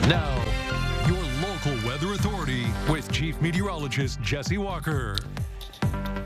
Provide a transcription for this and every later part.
Now, your local weather authority with Chief Meteorologist Jesse Walker.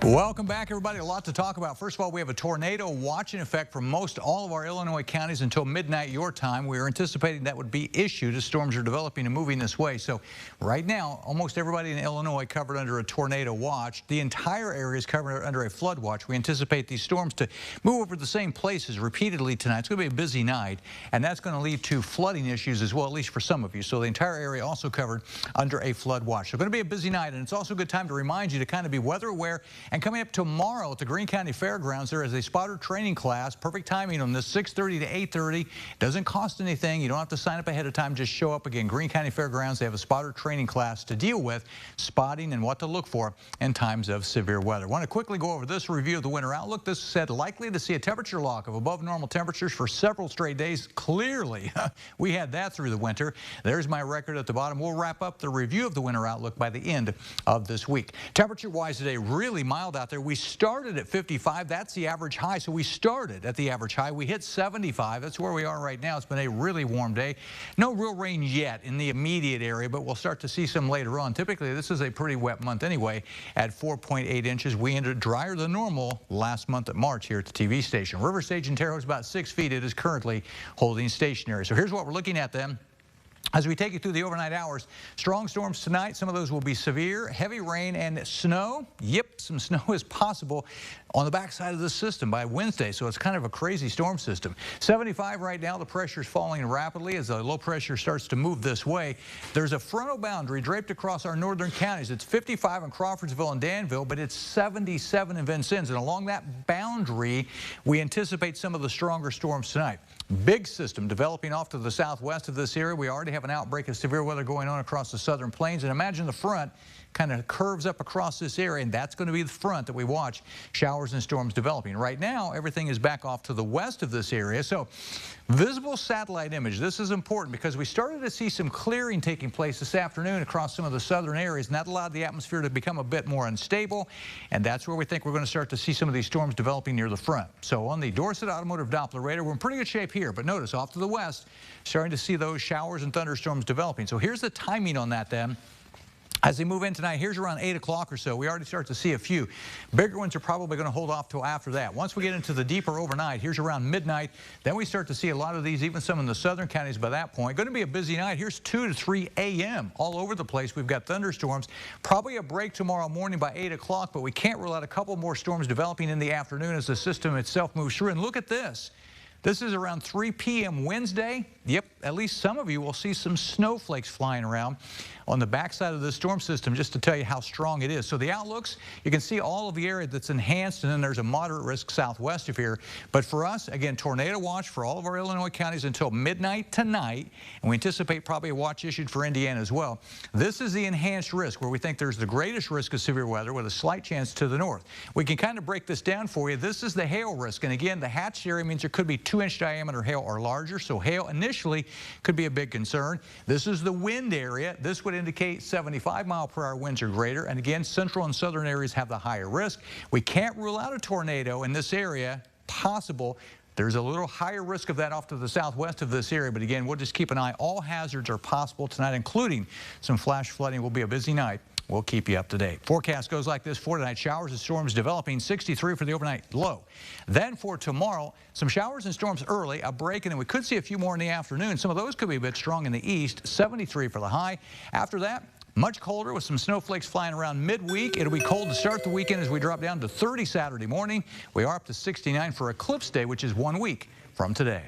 Welcome back, everybody. A lot to talk about. First of all, we have a tornado watch in effect for most all of our Illinois counties until midnight your time. We are anticipating that would be issued as storms are developing and moving this way. So right now, almost everybody in Illinois covered under a tornado watch. The entire area is covered under a flood watch. We anticipate these storms to move over the same places repeatedly tonight. It's going to be a busy night, and that's going to lead to flooding issues as well, at least for some of you. So the entire area also covered under a flood watch. So it's going to be a busy night, and it's also a good time to remind you to kind of be weather aware. And coming up tomorrow at the Greene County Fairgrounds, there is a spotter training class. Perfect timing on this, 6:30 to 8:30. Doesn't cost anything. You don't have to sign up ahead of time. Just show up. Again, Greene County Fairgrounds, they have a spotter training class to deal with spotting and what to look for in times of severe weather. I want to quickly go over this review of the winter outlook. This said likely to see a temperature lock of above normal temperatures for several straight days. Clearly, we had that through the winter. There's my record at the bottom. We'll wrap up the review of the winter outlook by the end of this week. Temperature-wise today, really mild out there. We started at 55. That's the average high. So we started at the average high. We hit 75. That's where we are right now. It's been a really warm day. No real rain yet in the immediate area, but we'll start to see some later on. Typically, this is a pretty wet month anyway at 4.8 inches. We ended drier than normal last month at March here at the TV station. River Stage in Terre Haute is about 6 feet. It is currently holding stationary. So here's what we're looking at then. As we take you through the overnight hours, strong storms tonight. Some of those will be severe, heavy rain and snow. Yep, some snow is possible on the backside of the system by Wednesday, so it's kind of a crazy storm system. 75 right now. The pressure is falling rapidly as the low pressure starts to move this way. There's a frontal boundary draped across our northern counties. It's 55 in Crawfordsville and Danville, but it's 77 in Vincennes. And along that boundary, we anticipate some of the stronger storms tonight. Big system developing off to the southwest of this area. We already have an outbreak of severe weather going on across the southern plains. And imagine the front kind of curves up across this area, and that's going to be the front that we watch showers and storms developing. Right now, everything is back off to the west of this area. So visible satellite image. This is important because we started to see some clearing taking place this afternoon across some of the southern areas, and that allowed the atmosphere to become a bit more unstable, and that's where we think we're going to start to see some of these storms developing near the front. So on the Dorset Automotive Doppler radar, we're in pretty good shape here, but notice off to the west, starting to see those showers and thunderstorms developing. So here's the timing on that then. As they move in tonight, here's around 8 o'clock or so. We already start to see a few. Bigger ones are probably going to hold off till after that. Once we get into the deeper overnight, here's around midnight. Then we start to see a lot of these, even some in the southern counties by that point. Going to be a busy night. Here's 2 to 3 a.m. all over the place. We've got thunderstorms. Probably a break tomorrow morning by 8 o'clock, but we can't rule out a couple more storms developing in the afternoon as the system itself moves through. And look at this. This is around 3 p.m. Wednesday. Yep, at least some of you will see some snowflakes flying around on the backside of the storm system, just to tell you how strong it is. So the outlooks, you can see all of the area that's enhanced, and then there's a moderate risk southwest of here. But for us, again, tornado watch for all of our Illinois counties until midnight tonight, and we anticipate probably a watch issued for Indiana as well. This is the enhanced risk where we think there's the greatest risk of severe weather with a slight chance to the north. We can kind of break this down for you. This is the hail risk, and again, the hatched area means there could be 2-inch diameter hail or larger, so hail initially could be a big concern. This is the wind area. This would indicate 75-mile-per-hour winds or greater, and again, central and southern areas have the higher risk. We can't rule out a tornado in this area. Possible. There's a little higher risk of that off to the southwest of this area, but again, we'll just keep an eye. All hazards are possible tonight, including some flash flooding. It will be a busy night. We'll keep you up to date. Forecast goes like this for tonight. Showers and storms developing, 63 for the overnight low. Then for tomorrow, some showers and storms early, a break, and then we could see a few more in the afternoon. Some of those could be a bit strong in the east, 73 for the high. After that, much colder with some snowflakes flying around midweek. It'll be cold to start the weekend as we drop down to 30 Saturday morning. We are up to 69 for Eclipse Day, which is 1 week from today.